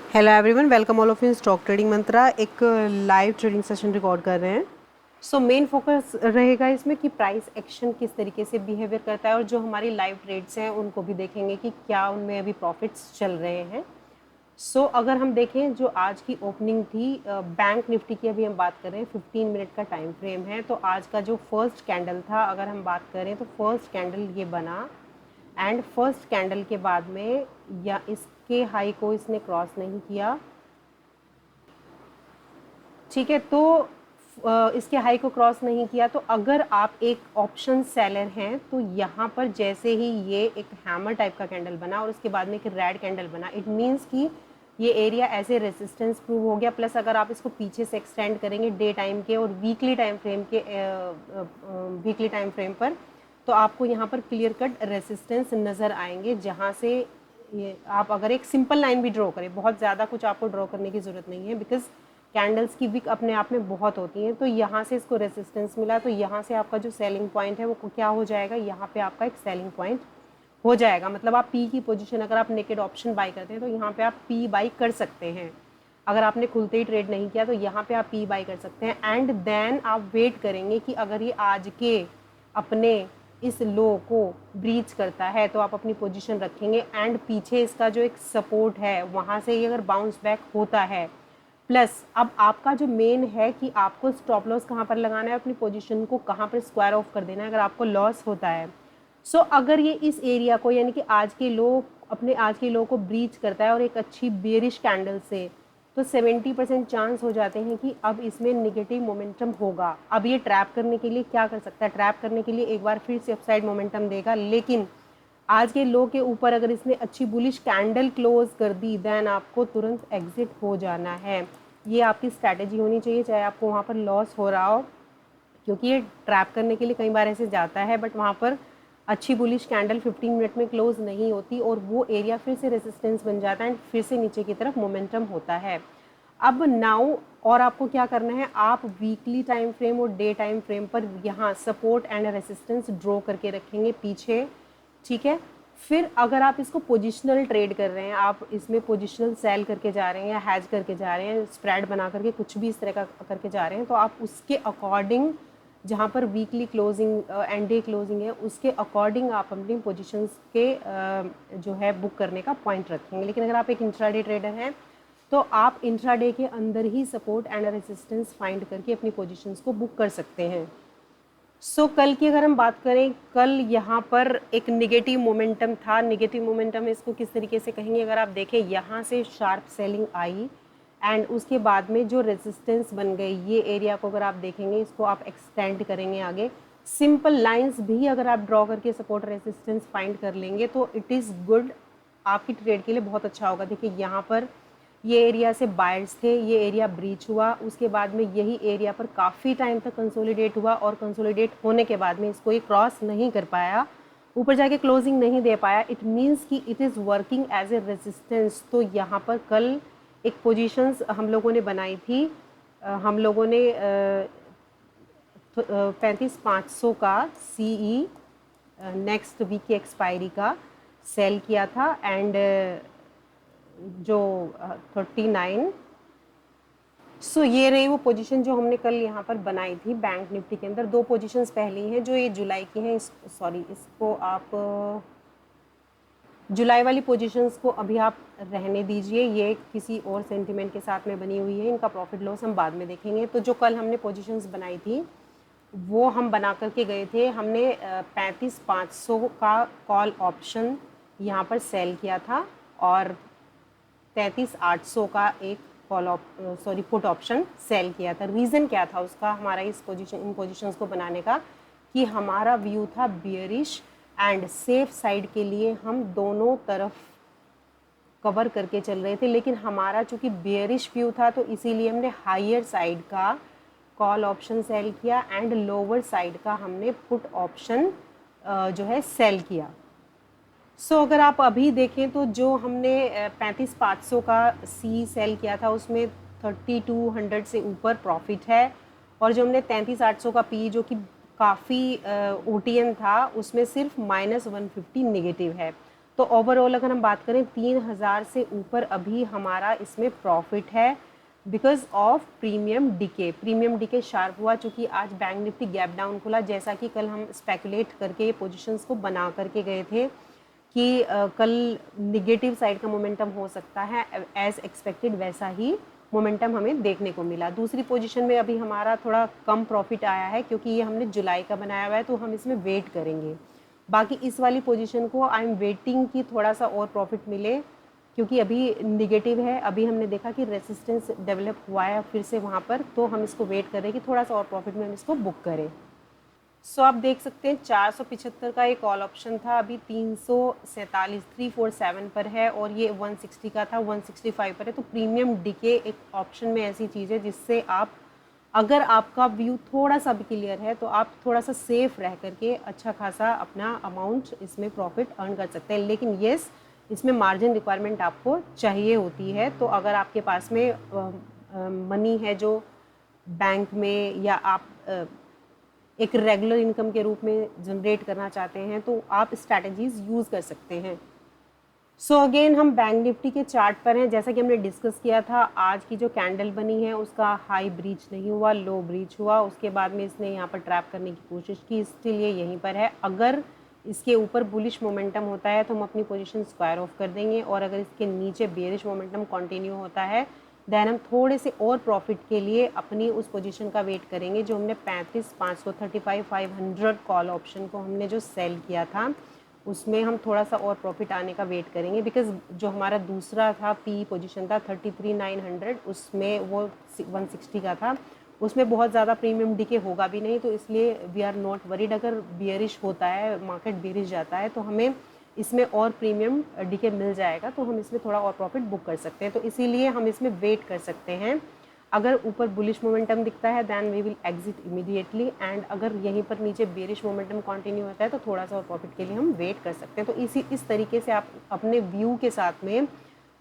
Hello everyone, welcome all of in stock trading mantra. एक live trading session record कर रहे हैं। So main focus रहेगा इसमें कि प्राइस एक्शन किस तरीके से बिहेवियर करता है और जो हमारी लाइव ट्रेड्स हैं उनको भी देखेंगे कि क्या उनमें अभी प्रॉफिट्स चल रहे हैं। सो अगर हम देखें जो आज की ओपनिंग थी बैंक निफ्टी की, अभी हम बात कर रहे हैं 15 मिनट का टाइम फ्रेम है। तो आज का जो फर्स्ट कैंडल था, अगर हम बात करें तो फर्स्ट कैंडल ये बना एंड फर्स्ट कैंडल के बाद में या इसके हाई को इसने क्रॉस नहीं किया। ठीक है, तो इसके हाई को क्रॉस नहीं किया। तो अगर आप एक ऑप्शन सेलर हैं तो यहाँ पर जैसे ही ये एक हैमर टाइप का कैंडल बना और उसके बाद में एक रेड कैंडल बना, इट मीन्स कि ये एरिया ऐसे रेजिस्टेंस प्रूव हो गया। प्लस अगर आप इसको पीछे से एक्सटेंड करेंगे डे टाइम के और वीकली टाइम फ्रेम पर, तो आपको यहाँ पर क्लियर कट रेसिस्टेंस नज़र आएंगे, जहाँ से ये आप अगर एक सिंपल लाइन भी ड्रॉ करें, बहुत ज़्यादा कुछ आपको ड्रॉ करने की ज़रूरत नहीं है, बिकॉज कैंडल्स की विक अपने आप में बहुत होती हैं। तो यहाँ से इसको रेसिस्टेंस मिला, तो यहाँ से आपका जो सेलिंग पॉइंट है वो क्या हो जाएगा, यहाँ पे आपका एक सेलिंग पॉइंट हो जाएगा। मतलब आप पी की पोजीशन, अगर आप नेकेड ऑप्शन बाई करते हैं तो यहाँ पे आप पी बाई कर सकते हैं। अगर आपने खुलते ही ट्रेड नहीं किया तो यहाँ पे आप पी बाई कर सकते हैं। एंड देन आप वेट करेंगे कि अगर ये आज के अपने इस लो को ब्रीच करता है तो आप अपनी पोजीशन रखेंगे। एंड पीछे इसका जो एक सपोर्ट है वहाँ से ये अगर बाउंस बैक होता है, प्लस अब आपका जो मेन है कि आपको स्टॉप लॉस कहाँ पर लगाना है, अपनी पोजीशन को कहाँ पर स्क्वायर ऑफ कर देना है अगर आपको लॉस होता है। सो अगर ये इस एरिया को, यानी कि आज के लो, अपने आज के लो को ब्रीच करता है और एक अच्छी बेरिश कैंडल से, तो 70% चांस हो जाते हैं कि अब इसमें निगेटिव मोमेंटम होगा। अब ये ट्रैप करने के लिए क्या कर सकता है, ट्रैप करने के लिए एक बार फिर से अपसाइड मोमेंटम देगा, लेकिन आज के लो के ऊपर अगर इसने अच्छी बुलिश कैंडल क्लोज कर दी, देन आपको तुरंत एग्जिट हो जाना है। ये आपकी स्ट्रैटेजी होनी चाहिए, चाहे आपको वहाँ पर लॉस हो रहा हो, क्योंकि ये ट्रैप करने के लिए कई बार ऐसे जाता है, बट वहाँ पर अच्छी बुलिश कैंडल 15 मिनट में क्लोज नहीं होती और वो एरिया फिर से रेजिस्टेंस बन जाता है एंड फिर से नीचे की तरफ मोमेंटम होता है। अब नाउ और आपको क्या करना है, आप वीकली टाइम फ्रेम और डे टाइम फ्रेम पर यहाँ सपोर्ट एंड रेजिस्टेंस ड्रॉ करके रखेंगे पीछे। ठीक है, फिर अगर आप इसको पोजिशनल ट्रेड कर रहे हैं, आप इसमें पोजिशनल सेल करके जा रहे हैं या हैज करके जा रहे हैं, स्प्रेड बना करके कुछ भी इस तरह का करके जा रहे हैं, तो आप उसके अकॉर्डिंग, जहाँ पर weekly closing and day closing है, उसके अकॉर्डिंग आप अपनी पोजीशंस के जो है बुक करने का पॉइंट रखेंगे। लेकिन अगर आप एक इंट्राडे ट्रेडर हैं तो आप इंट्राडे के अंदर ही सपोर्ट एंड रेजिस्टेंस फाइंड करके अपनी पोजीशंस को बुक कर सकते हैं। सो कल की अगर हम बात करें, कल यहाँ पर एक निगेटिव मोमेंटम था। निगेटिव मोमेंटम इसको किस तरीके से कहेंगे, अगर आप देखें यहाँ से शार्प सेलिंग आई एंड उसके बाद में जो रेजिस्टेंस बन गई, ये एरिया को अगर आप देखेंगे, इसको आप एक्सटेंड करेंगे आगे, सिंपल लाइंस भी अगर आप ड्रॉ करके सपोर्ट रेजिस्टेंस फाइंड कर लेंगे तो इट इज़ गुड, आपकी ट्रेड के लिए बहुत अच्छा होगा। देखिए यहाँ पर ये एरिया से बायर्स थे, ये एरिया ब्रीच हुआ, उसके बाद में यही एरिया पर काफ़ी टाइम तक कंसोलिडेट हुआ और कंसोलिडेट होने के बाद में इसको ये क्रॉस नहीं कर पाया, ऊपर जाके क्लोजिंग नहीं दे पाया। इट मीन्स कि it is working as a resistance. तो यहाँ पर कल एक पोजीशंस हम लोगों ने बनाई थी, हम लोगों ने 35,500 का सीई नेक्स्ट वीक की एक्सपायरी का सेल किया था एंड जो 39। सो ये रही वो पोजीशन जो हमने कल यहाँ पर बनाई थी बैंक निफ्टी के अंदर। दो पोजीशंस पहली हैं जो ये जुलाई की हैं, सॉरी इसको आप जुलाई वाली पोजीशंस को अभी आप रहने दीजिए, ये किसी और सेंटिमेंट के साथ में बनी हुई है, इनका प्रॉफिट लॉस हम बाद में देखेंगे। तो जो कल हमने पोजीशंस बनाई थी वो हम बना करके गए थे, हमने 35,500 का कॉल ऑप्शन यहाँ पर सेल किया था और 33,800 का एक पुट ऑप्शन सेल किया था। रीज़न क्या था उसका, हमारा इन पोजीशंस को बनाने का, कि हमारा व्यू था बियरिश एंड सेफ साइड के लिए हम दोनों तरफ कवर करके चल रहे थे। लेकिन हमारा चूँकि बियरिश व्यू था तो इसीलिए हमने हायर साइड का कॉल ऑप्शन सेल किया एंड लोअर साइड का हमने पुट ऑप्शन जो है सेल किया। सो अगर आप अभी देखें तो जो हमने 35,500 का सी सेल किया था उसमें 3200 से ऊपर प्रॉफिट है, और जो हमने 33,800 का पी जो कि काफ़ी OTN था उसमें सिर्फ -150 नेगेटिव है। तो ओवरऑल अगर हम बात करें 3000 से ऊपर अभी हमारा इसमें प्रॉफिट है because of premium decay sharp हुआ, चूँकि आज बैंक निफ्टी गैप डाउन खुला, जैसा कि कल हम स्पेकुलेट करके पोजीशंस को बना करके गए थे कि कल निगेटिव साइड का मोमेंटम हो सकता है, एज एक्सपेक्टेड वैसा ही मोमेंटम हमें देखने को मिला। दूसरी पोजीशन में अभी हमारा थोड़ा कम प्रॉफिट आया है क्योंकि ये हमने जुलाई का बनाया हुआ है, तो हम इसमें वेट करेंगे। बाकी इस वाली पोजीशन को आई एम वेटिंग कि थोड़ा सा और प्रॉफिट मिले क्योंकि अभी निगेटिव है। अभी हमने देखा कि रेसिस्टेंस डेवलप हुआ है फिर से वहाँ पर, तो हम इसको वेट कर रहे हैं कि थोड़ा सा और प्रॉफिट में हम इसको बुक करें। सो आप देख सकते हैं 475 का एक कॉल ऑप्शन था, अभी 347 पर है, और ये 160 का था, 165 पर है। तो प्रीमियम डिके एक ऑप्शन में ऐसी चीज़ है जिससे आप, अगर आपका व्यू थोड़ा सा भी क्लियर है तो आप थोड़ा सा सेफ रह करके अच्छा खासा अपना अमाउंट इसमें प्रॉफिट अर्न कर सकते हैं। लेकिन येस, इसमें मार्जिन रिक्वायरमेंट आपको चाहिए होती है। तो अगर आपके पास में मनी है जो बैंक में, या आप एक रेगुलर इनकम के रूप में जनरेट करना चाहते हैं, तो आप स्ट्रैटेजीज यूज़ कर सकते हैं। सो अगेन हम बैंक निफ्टी के चार्ट पर हैं। जैसा कि हमने डिस्कस किया था, आज की जो कैंडल बनी है उसका हाई ब्रीच नहीं हुआ, लो ब्रीच हुआ। उसके बाद में इसने यहाँ पर ट्रैप करने की कोशिश की, स्टिल ये यहीं पर है। अगर इसके ऊपर बुलिश मोमेंटम होता है तो हम अपनी पोजीशन स्क्वायर ऑफ कर देंगे, और अगर इसके नीचे बेरिश मोमेंटम कंटिन्यू होता है देन हम थोड़े से और प्रॉफिट के लिए अपनी उस पोजीशन का वेट करेंगे जो हमने 35, 535, 500 कॉल ऑप्शन को हमने जो सेल किया था, उसमें हम थोड़ा सा और प्रॉफिट आने का वेट करेंगे। बिकॉज जो हमारा दूसरा था पी पोजीशन था 33,900, उसमें वो 160 का था, उसमें बहुत ज़्यादा प्रीमियम डिके होगा भी नहीं, तो इसलिए वी आर नॉट वरीड। अगर बियरिश होता है, मार्केट बियरिश जाता है, तो हमें इसमें और प्रीमियम डिके मिल जाएगा, तो हम इसमें थोड़ा और प्रॉफिट बुक कर सकते हैं। तो इसीलिए हम इसमें वेट कर सकते हैं। अगर ऊपर बुलिश मोमेंटम दिखता है then we will exit immediately, and अगर यहीं पर नीचे बेरिश मोमेंटम कंटिन्यू होता है तो थोड़ा सा और प्रॉफिट के लिए हम वेट कर सकते हैं। तो इस तरीके से आप अपने व्यू के साथ में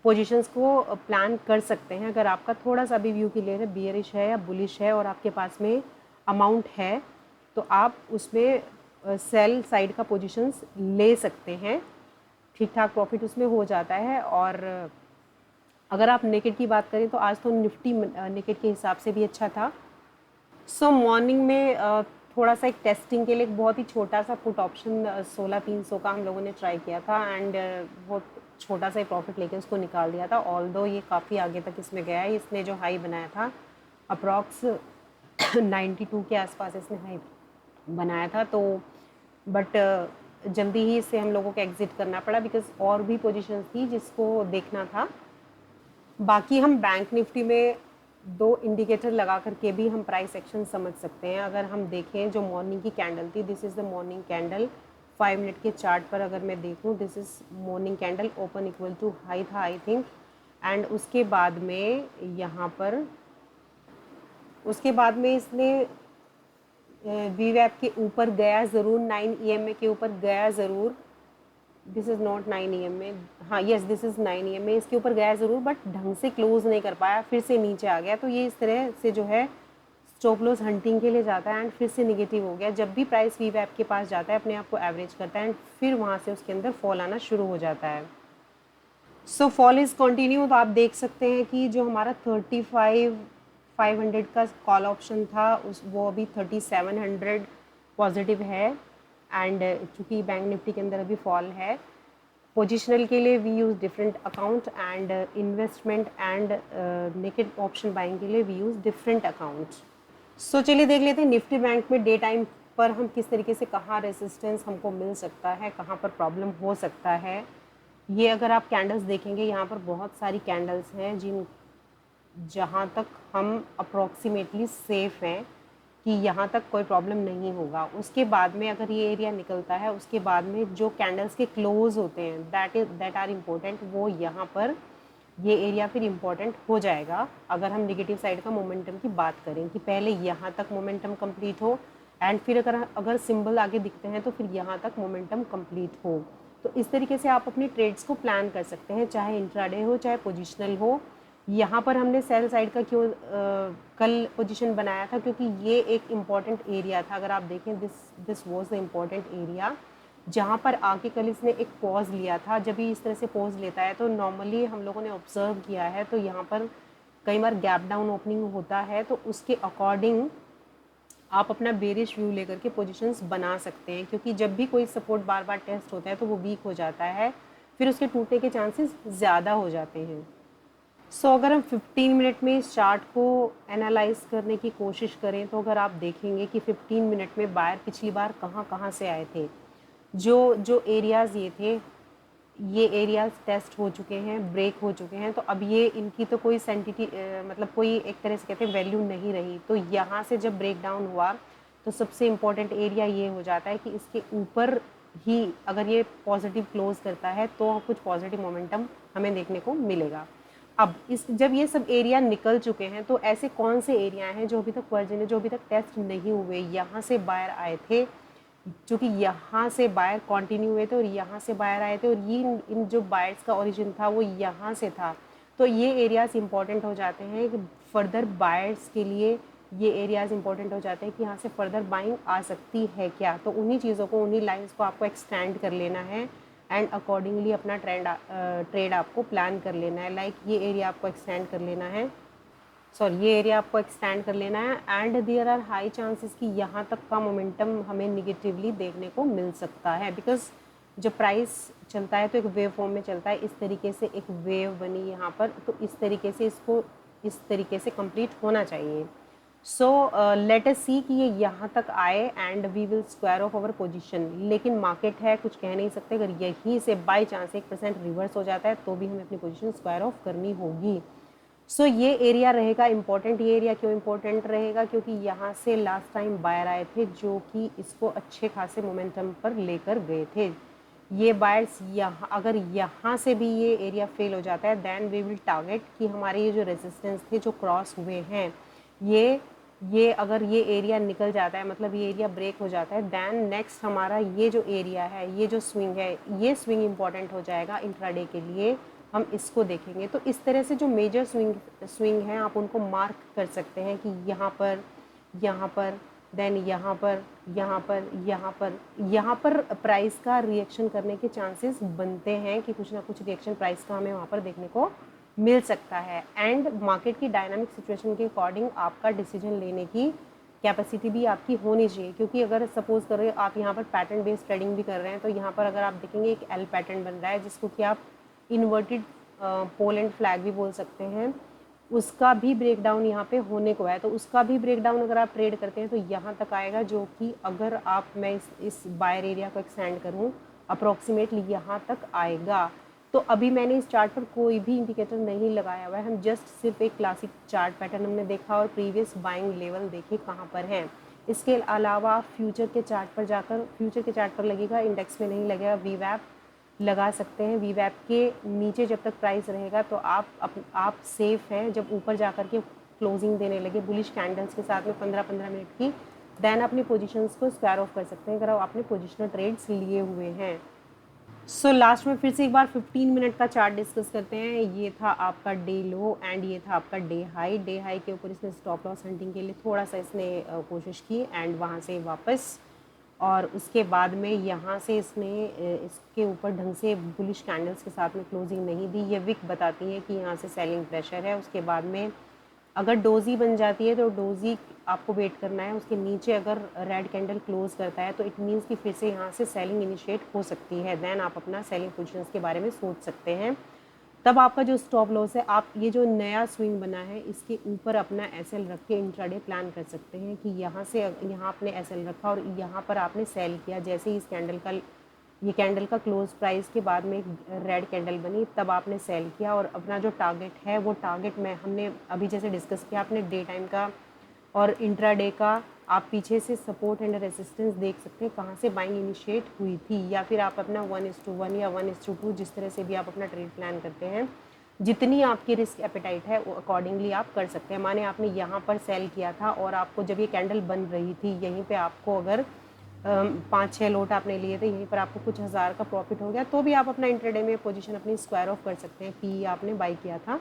पोजीशंस को प्लान कर सकते हैं। अगर आपका थोड़ा सा भी व्यू क्लियर है, बियरिश है या बुलिश है, और आपके पास में अमाउंट है, तो आप उसमें सेल साइड का पोजीशंस ले सकते हैं, ठीक ठाक प्रॉफिट उसमें हो जाता है। और अगर आप नेकेड की बात करें तो आज तो निफ्टी नेकेड के हिसाब से भी अच्छा था। सो मॉर्निंग में थोड़ा सा एक टेस्टिंग के लिए एक बहुत ही छोटा सा पुट ऑप्शन 16,300 का हम लोगों ने ट्राई किया था, एंड बहुत छोटा सा ही प्रॉफिट लेके उसको निकाल दिया था। ऑल्दो ये काफ़ी आगे तक इसमें गया है, इसने जो हाई बनाया था अप्रॉक्स 92 के आसपास इसने हाई बनाया था, तो बट जल्दी ही इससे हम लोगों को एग्जिट करना पड़ा बिकॉज और भी पोजीशंस थी जिसको देखना था। बाकी हम बैंक निफ्टी में दो इंडिकेटर लगा करके भी हम प्राइस एक्शन समझ सकते हैं। अगर हम देखें जो मॉर्निंग की कैंडल थी, this is the morning candle, 5 minute के चार्ट पर अगर मैं देखूं, this is morning candle, open equal to high था आई थिंक, एंड उसके बाद में यहाँ पर इसने वीवैप के ऊपर गया ज़रूर, 9 EMA के ऊपर गया ज़रूर, दिस इज़ नॉट 9 EMA, हाँ यस दिस इज़ 9 EMA, इसके ऊपर गया ज़रूर बट ढंग से क्लोज नहीं कर पाया, फिर से नीचे आ गया। तो ये इस तरह से जो है स्टॉप लॉस हंटिंग के लिए जाता है, एंड फिर से निगेटिव हो गया। जब भी प्राइस वीवैप के पास जाता है अपने आप को एवरेज करता है, एंड फिर वहाँ से उसके अंदर फॉल आना शुरू हो जाता है। सो फॉल इज़ कंटिन्यू। तो आप देख सकते हैं कि जो हमारा 35,500 का कॉल ऑप्शन था वो अभी 3700 पॉजिटिव है, एंड चूँकि बैंक निफ्टी के अंदर अभी फॉल है। पोजिशनल के लिए we use different account, and investment and naked option buying के लिए we use different account. So चलिए देख लेते हैं निफ्टी बैंक में डे टाइम पर हम किस तरीके से, कहाँ रेजिस्टेंस हमको मिल सकता है, कहाँ पर प्रॉब्लम हो सकता है। ये अगर आप कैंडल्स देखेंगे, यहाँ पर बहुत सारी कैंडल्स हैं जहाँ तक हम अप्रॉक्सीमेटली सेफ़ हैं कि यहाँ तक कोई प्रॉब्लम नहीं होगा। उसके बाद में अगर ये एरिया निकलता है, उसके बाद में जो कैंडल्स के क्लोज होते हैं दैट आर इम्पोर्टेंट, वो यहाँ पर ये एरिया फिर इम्पोर्टेंट हो जाएगा। अगर हम नेगेटिव साइड का मोमेंटम की बात करें कि पहले यहाँ तक मोमेंटम कंप्लीट हो, एंड फिर अगर सिंबल आगे दिखते हैं तो फिर यहाँ तक मोमेंटम कंप्लीट हो। तो इस तरीके से आप अपनी ट्रेड्स को प्लान कर सकते हैं, चाहे इंट्राडे हो चाहे पोजिशनल हो। यहाँ पर हमने सेल साइड का क्यों कल पोजीशन बनाया था, क्योंकि ये एक इम्पॉर्टेंट एरिया था। अगर आप देखें this was the important area, जहाँ पर आके कल इसने एक पॉज लिया था, जब ये इस तरह से पॉज लेता है तो नॉर्मली हम लोगों ने ऑब्जर्व किया है तो यहाँ पर कई बार गैप डाउन ओपनिंग होता है, तो उसके अकॉर्डिंग आप अपना बेरिश व्यू लेकर के पोजीशंस बना सकते हैं, क्योंकि जब भी कोई सपोर्ट बार बार टेस्ट होता है तो वो वीक हो जाता है, फिर उसके टूटने के चांसेस ज़्यादा हो जाते हैं। सो अगर हम 15 मिनट में इस चार्ट को एनालाइज करने की कोशिश करें तो अगर आप देखेंगे कि 15 मिनट में बायर पिछली बार कहाँ कहाँ से आए थे, जो जो एरियाज़ ये थे, ये एरियाज टेस्ट हो चुके हैं, ब्रेक हो चुके हैं, तो अब ये इनकी तो कोई सेंटिटी मतलब कोई एक तरह से कहते हैं वैल्यू नहीं रही। तो यहाँ से जब ब्रेक डाउन हुआ तो सबसे इम्पोर्टेंट एरिया ये हो जाता है कि इसके ऊपर ही अगर ये पॉजिटिव क्लोज करता है तो कुछ पॉजिटिव मोमेंटम हमें देखने को मिलेगा। अब इस जब ये सब एरिया निकल चुके हैं तो ऐसे कौन से एरिया हैं जो अभी तक वर्जिन है, जो अभी तक टेस्ट नहीं हुए, यहाँ से बायर आए थे, क्योंकि यहाँ से बायर कंटिन्यू हुए थे और यहाँ से बायर आए थे, और ये इन जो बायर्स का ओरिजिन था वो यहाँ से था। तो ये एरियाज़ इंपॉर्टेंट हो जाते हैं कि फर्दर बायर्स के लिए ये एरियाज़ इंपॉर्टेंट हो जाते हैं कि यहाँ से फर्दर बाइंग आ सकती है क्या। तो उन्हीं चीज़ों को, उन्हीं लाइंस को आपको एक्सटेंड कर लेना है एंड अकॉर्डिंगली अपना ट्रेड आपको प्लान कर लेना है। लाइक ये एरिया आपको एक्सटेंड कर लेना है, सॉरी ये एरिया आपको एक्सटेंड कर लेना है, and there are high chances कि यहाँ तक का मोमेंटम हमें निगेटिवली देखने को मिल सकता है, बिकॉज जब प्राइस चलता है तो एक वेव फॉर्म में चलता है। इस तरीके से एक वेव बनी यहाँ पर, तो इस तरीके से इसको इस तरीके से कंप्लीट होना चाहिए। सो लेट अस सी कि ये यहाँ तक आए and we will square off our position. लेकिन मार्केट है, कुछ कह नहीं सकते, अगर यहीं से बाई चांस 1% रिवर्स हो जाता है तो भी हमें अपनी पोजीशन स्क्वायर ऑफ करनी होगी। सो ये एरिया रहेगा इम्पोर्टेंट। ये एरिया क्यों इम्पोर्टेंट रहेगा, क्योंकि यहाँ से लास्ट टाइम बायर आए थे जो कि इसको अच्छे खासे मोमेंटम पर लेकर गए थे। ये बायर्स यहाँ, अगर यहाँ से भी ये एरिया फेल हो जाता है देन वी विल टारगेट कि हमारे ये जो रेजिस्टेंस थे जो क्रॉस हुए हैं, ये अगर ये एरिया निकल जाता है, मतलब ये एरिया ब्रेक हो जाता है, देन नेक्स्ट हमारा ये जो एरिया है, ये जो स्विंग है, ये स्विंग इम्पॉर्टेंट हो जाएगा इंट्राडे के लिए। हम इसको देखेंगे। तो इस तरह से जो मेजर स्विंग हैं आप उनको मार्क कर सकते हैं कि यहाँ पर, यहाँ पर, देन यहाँ पर, यहाँ पर, यहाँ पर प्राइस का रिएक्शन करने के चांसेस बनते हैं कि कुछ ना कुछ रिएक्शन प्राइस का हमें वहाँ पर देखने को मिल सकता है। एंड मार्केट की डायनामिक सिचुएशन के अकॉर्डिंग आपका डिसीजन लेने की कैपेसिटी भी आपकी होनी चाहिए, क्योंकि अगर सपोज करें आप यहाँ पर पैटर्न बेस्ड ट्रेडिंग भी कर रहे हैं तो यहाँ पर अगर आप देखेंगे एक एल पैटर्न बन रहा है जिसको कि आप इन्वर्टेड पोल एंड फ्लैग भी बोल सकते हैं, उसका भी ब्रेक डाउन यहाँ पे होने को है। तो उसका भी ब्रेक डाउन अगर आप ट्रेड करते हैं तो यहाँ तक आएगा, जो कि अगर आप मैं इस बायर एरिया को एक्सटेंड करूँ अप्रॉक्सीमेटली यहाँ तक आएगा। तो अभी मैंने इस चार्ट पर कोई भी इंडिकेटर नहीं लगाया हुआ है, हम जस्ट सिर्फ एक क्लासिक चार्ट पैटर्न हमने देखा और प्रीवियस बाइंग लेवल देखे कहाँ पर हैं। इसके अलावा फ्यूचर के चार्ट पर जाकर, फ्यूचर के चार्ट पर लगेगा, इंडेक्स में नहीं लगेगा, वीवैप लगा सकते हैं। वीवैप के नीचे जब तक प्राइस रहेगा तो आप सेफ हैं। जब ऊपर जाकर के क्लोजिंग देने लगे बुलिश कैंडल्स के साथ में 15-15 मिनट की, देन अपनी पोजीशंस को स्क्वायर ऑफ कर सकते हैं अगर आप आपने पोजिशनल ट्रेड्स लिए हुए हैं। सो लास्ट में फिर से एक बार 15 मिनट का चार्ट डिस्कस करते हैं। ये था आपका डे लो एंड ये था आपका डे हाई। डे हाई के ऊपर इसने स्टॉप लॉस हंटिंग के लिए थोड़ा सा इसने कोशिश की एंड वहाँ से वापस, और उसके बाद में यहाँ से इसने इसके ऊपर ढंग से बुलिश कैंडल्स के साथ में क्लोजिंग नहीं दी। ये विक बताती है कि यहाँ से सेलिंग प्रेशर है। उसके बाद में अगर डोजी बन जाती है तो डोजी आपको वेट करना है, उसके नीचे अगर रेड कैंडल क्लोज करता है तो इट मीन्स कि फिर से यहाँ से सेलिंग इनिशिएट हो सकती है। देन आप अपना सेलिंग पोजीशंस के बारे में सोच सकते हैं। तब आपका जो स्टॉप लॉस है, आप ये जो नया स्विंग बना है इसके ऊपर अपना एसएल रख के इंट्राडे प्लान कर सकते हैं कि यहाँ से यहाँ आपने एसएल रखा और यहाँ पर आपने सेल किया। जैसे ही इस कैंडल का, ये कैंडल का क्लोज प्राइस के बाद में एक रेड कैंडल बनी, तब आपने सेल किया और अपना जो टारगेट है वो टारगेट में हमने अभी जैसे डिस्कस किया, आपने डे टाइम का और इंट्राडे का आप पीछे से सपोर्ट एंड रेसिस्टेंस देख सकते हैं कहाँ से बाइंग इनिशिएट हुई थी, या फिर आप अपना 1:1 या 1:2 जिस तरह से भी आप अपना ट्रेड प्लान करते हैं, जितनी आपकी रिस्क एपेटाइट है वो अकॉर्डिंगली आप कर सकते हैं। माने आपने यहाँ पर सेल किया था और आपको जब ये कैंडल बन रही थी यहीं पे आपको अगर 5-6 लोट आपने लिए थे, यहीं पर आपको कुछ हज़ार का प्रॉफिट हो गया, तो भी आप अपना इंट्राडे में पोजीशन अपनी स्क्वायर ऑफ कर सकते हैं। पी आपने बाई किया था।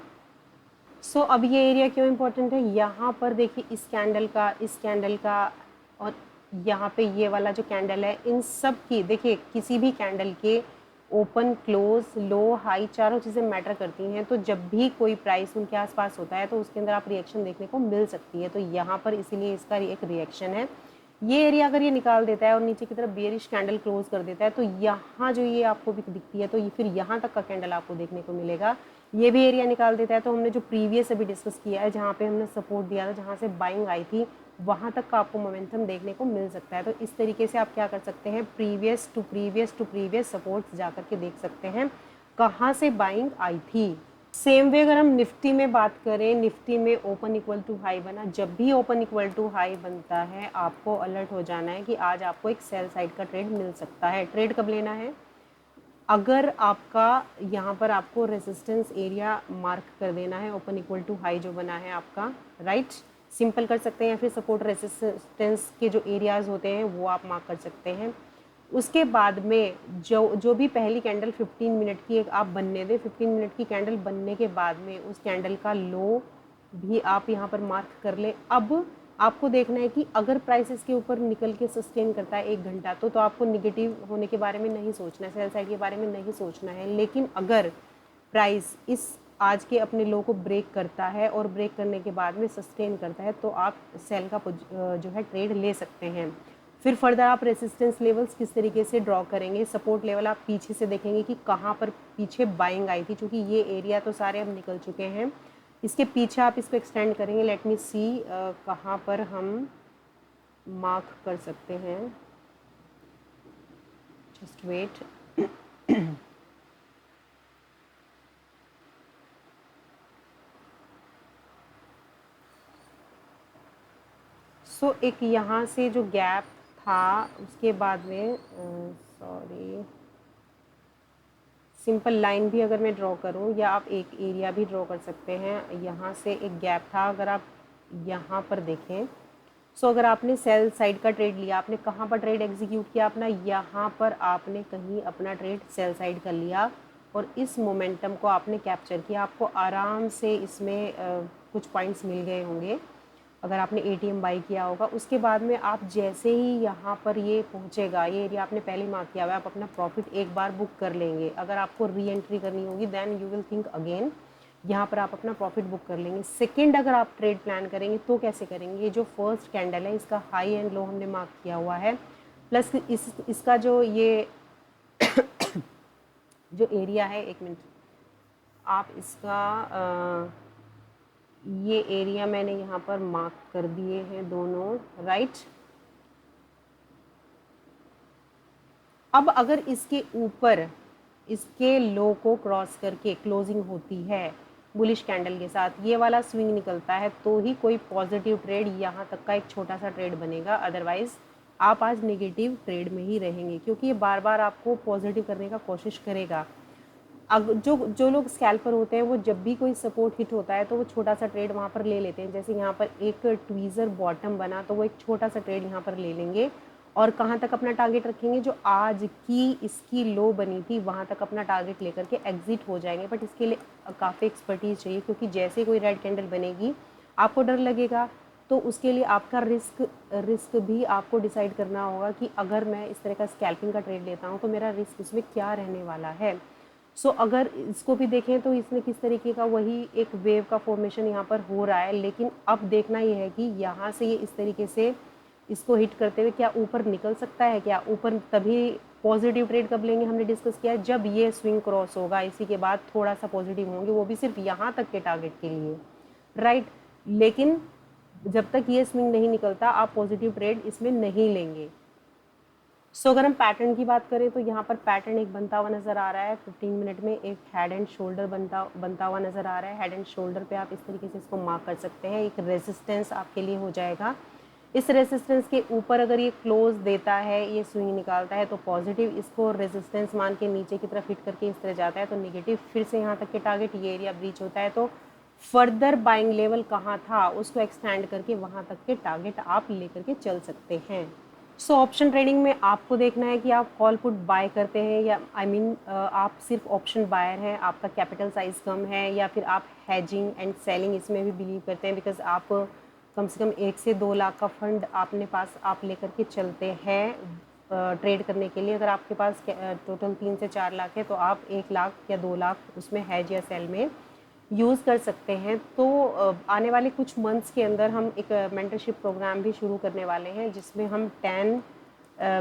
सो अब ये एरिया क्यों इम्पोर्टेंट है, यहाँ पर देखिए इस कैंडल का और यहाँ पे ये वाला जो कैंडल है, इन सब की देखिए, किसी भी कैंडल के ओपन, क्लोज, लो, हाई, चारों चीज़ें मैटर करती हैं। तो जब भी कोई प्राइस उनके आसपास होता है तो उसके अंदर आप रिएक्शन देखने को मिल सकती है। तो यहाँ पर इसीलिए इसका एक रिएक्शन है। ये एरिया अगर ये निकाल देता है और नीचे की तरफ बेयरिश कैंडल क्लोज कर देता है तो यहाँ जो ये आपको भी दिखती है, तो ये फिर यहाँ तक का कैंडल आपको देखने को मिलेगा। ये भी एरिया निकाल देता है तो हमने जो प्रीवियस अभी डिस्कस किया है, जहाँ पे हमने सपोर्ट दिया था, जहाँ से बाइंग आई थी, वहाँ तक का आपको मोमेंटम देखने को मिल सकता है। तो इस तरीके से आप क्या कर सकते हैं, previous to previous to previous supports जा करके देख सकते हैं कहाँ से बाइंग आई थी। सेम वे अगर हम निफ्टी में बात करें, निफ्टी में ओपन इक्वल टू हाई बना, जब भी ओपन इक्वल टू हाई बनता है आपको अलर्ट हो जाना है कि आज आपको एक सेल साइड का ट्रेड मिल सकता है। ट्रेड कब लेना है, अगर आपका यहाँ पर आपको रेजिस्टेंस एरिया मार्क कर देना है, ओपन इक्वल टू हाई जो बना है आपका, राइट, सिंपल कर सकते हैं या फिर सपोर्ट रेजिस्टेंस के जो एरियाज होते हैं वो आप मार्क कर सकते हैं। उसके बाद में जो भी पहली कैंडल 15 मिनट की एक आप बनने दें, 15 मिनट की कैंडल बनने के बाद में उस कैंडल का लो भी आप यहाँ पर मार्क कर लें। अब आपको देखना है कि अगर प्राइस इसके ऊपर निकल के सस्टेन करता है 1 घंटा, तो आपको निगेटिव होने के बारे में नहीं सोचना है, सेल साइड के बारे में नहीं सोचना है। लेकिन अगर प्राइस इस आज के अपने लो को ब्रेक करता है और ब्रेक करने के बाद में सस्टेन करता है तो आप सेल का जो है ट्रेड ले सकते हैं। फिर फर्दर आप रेसिस्टेंस लेवल्स किस तरीके से ड्रॉ करेंगे, सपोर्ट लेवल आप पीछे से देखेंगे कि कहाँ पर पीछे बाइंग आई थी, क्योंकि ये एरिया तो सारे अब निकल चुके हैं। इसके पीछे आप इसको एक्सटेंड करेंगे। लेट मी सी कहाँ पर हम मार्क कर सकते हैं, जस्ट वेट। सो एक यहाँ से जो गैप था उसके बाद में सॉरी, सिंपल लाइन भी अगर मैं ड्रॉ करूँ या आप एक एरिया भी ड्रॉ कर सकते हैं, यहाँ से एक गैप था। अगर आप यहाँ पर देखें, सो अगर आपने सेल साइड का ट्रेड लिया, आपने कहाँ पर ट्रेड एग्जीक्यूट किया अपना, यहाँ पर आपने कहीं अपना ट्रेड सेल साइड कर लिया और इस मोमेंटम को आपने कैप्चर किया। आपको आराम से इसमें कुछ पॉइंट्स मिल गए होंगे अगर आपने एटीएम बाई किया होगा। उसके बाद में आप जैसे ही यहाँ पर ये पहुँचेगा, ये एरिया आपने पहले मार्क किया हुआ है, आप अपना प्रॉफिट एक बार बुक कर लेंगे। अगर आपको री एंट्री करनी होगी then you will think again, यहाँ पर आप अपना प्रॉफिट बुक कर लेंगे। सेकंड अगर आप ट्रेड प्लान करेंगे तो कैसे करेंगे, ये जो फर्स्ट कैंडल है इसका हाई एंड लो हमने मार्क किया हुआ है, प्लस इसका जो ये जो एरिया है, एक मिनट, आप इसका ये एरिया मैंने यहाँ पर मार्क कर दिए हैं दोनों, राइट। अब अगर इसके ऊपर इसके लो को क्रॉस करके क्लोजिंग होती है बुलिश कैंडल के साथ, ये वाला स्विंग निकलता है, तो ही कोई पॉजिटिव ट्रेड यहाँ तक का एक छोटा सा ट्रेड बनेगा। अदरवाइज आप आज नेगेटिव ट्रेड में ही रहेंगे, क्योंकि ये बार बार आपको पॉजिटिव करने का कोशिश करेगा। जो लोग स्कैल्पर होते हैं वो जब भी कोई सपोर्ट हिट होता है तो वो छोटा सा ट्रेड वहाँ पर ले लेते हैं। जैसे यहाँ पर एक ट्वीज़र बॉटम बना तो वो एक छोटा सा ट्रेड यहाँ पर ले लेंगे और कहाँ तक अपना टारगेट रखेंगे, जो आज की इसकी लो बनी थी वहाँ तक अपना टारगेट लेकर के एग्जिट हो जाएंगे। बट इसके लिए काफ़ी एक्सपर्टीज़ चाहिए, क्योंकि जैसे कोई रेड कैंडल बनेगी आपको डर लगेगा, तो उसके लिए आपका रिस्क भी आपको डिसाइड करना होगा कि अगर मैं इस तरह का स्कैल्पिंग का ट्रेड लेता हूँ तो मेरा रिस्क इसमें क्या रहने वाला है। सो अगर इसको भी देखें तो इसमें किस तरीके का वही एक वेव का फॉर्मेशन यहाँ पर हो रहा है। लेकिन अब देखना ये है कि यहाँ से ये इस तरीके से इसको हिट करते हुए क्या ऊपर निकल सकता है, क्या ऊपर तभी पॉजिटिव ट्रेड कब लेंगे हमने डिस्कस किया है, जब ये स्विंग क्रॉस होगा, इसी के बाद थोड़ा सा पॉजिटिव होंगे, वो भी सिर्फ यहाँ तक के टारगेट के लिए, राइट। लेकिन जब तक ये स्विंग नहीं निकलता आप पॉजिटिव ट्रेड इसमें नहीं लेंगे। सो अगर हम पैटर्न की बात करें तो यहाँ पर पैटर्न एक बनता हुआ नज़र आ रहा है। 15 मिनट में एक हेड एंड शोल्डर बनता हुआ नज़र आ रहा है। हेड एंड शोल्डर पे आप इस तरीके से इसको मार्क कर सकते हैं, एक रेजिस्टेंस आपके लिए हो जाएगा। इस रेजिस्टेंस के ऊपर अगर ये क्लोज देता है, ये स्विंग निकालता है तो पॉजिटिव, इसको रेजिस्टेंस मान के नीचे की तरफ हिट करके इस तरह जाता है तो नेगेटिव, फिर से यहाँ तक के टारगेट ये एरिया ब्रीच होता है तो फर्दर बाइंग लेवल कहाँ था उसको एक्सटेंड करके वहाँ तक के टारगेट आप लेकर के चल सकते हैं। सो ऑप्शन ट्रेडिंग में आपको देखना है कि आप कॉल पुट बाय करते हैं या आप सिर्फ ऑप्शन बायर हैं, आपका कैपिटल साइज कम है, या फिर आप हैजिंग एंड सेलिंग इसमें भी बिलीव करते हैं, बिकॉज आप कम से कम 1 से 2 लाख का फंड अपने पास आप लेकर के चलते हैं ट्रेड करने के लिए। अगर आपके पास टोटल 3 से 4 लाख है तो आप 1 लाख या 2 लाख उसमें हैज या सेल में यूज़ कर सकते हैं। तो आने वाले कुछ मंथ्स के अंदर हम एक मेंटरशिप प्रोग्राम भी शुरू करने वाले हैं, जिसमें हम 10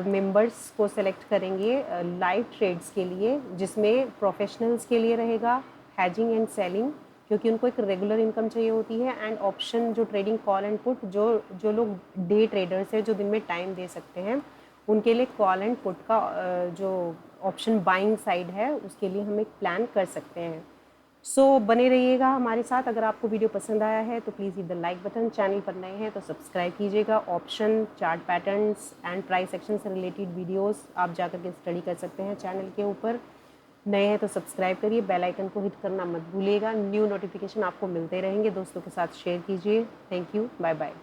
मेंबर्स को सेलेक्ट करेंगे लाइव ट्रेड्स के लिए, जिसमें प्रोफेशनल्स के लिए रहेगा हैजिंग एंड सेलिंग, क्योंकि उनको एक रेगुलर इनकम चाहिए होती है, एंड ऑप्शन जो ट्रेडिंग कॉल एंड पुट, जो लोग डे ट्रेडर्स हैं जो दिन में टाइम दे सकते हैं, उनके लिए कॉल एंड पुट का जो ऑप्शन बाइंग साइड है उसके लिए हम एक प्लान कर सकते हैं। सो बने रहिएगा हमारे साथ। अगर आपको वीडियो पसंद आया है तो please hit the like button, channel पर नए हैं तो सब्सक्राइब कीजिएगा। Option, chart patterns and price action से रिलेटेड वीडियोस आप जाकर के स्टडी कर सकते हैं चैनल के ऊपर। नए हैं तो सब्सक्राइब करिए, बेल आइकन को हिट करना मत भूलिएगा। न्यू नोटिफिकेशन आपको मिलते रहेंगे। दोस्तों के साथ शेयर कीजिए। Thank you, bye bye.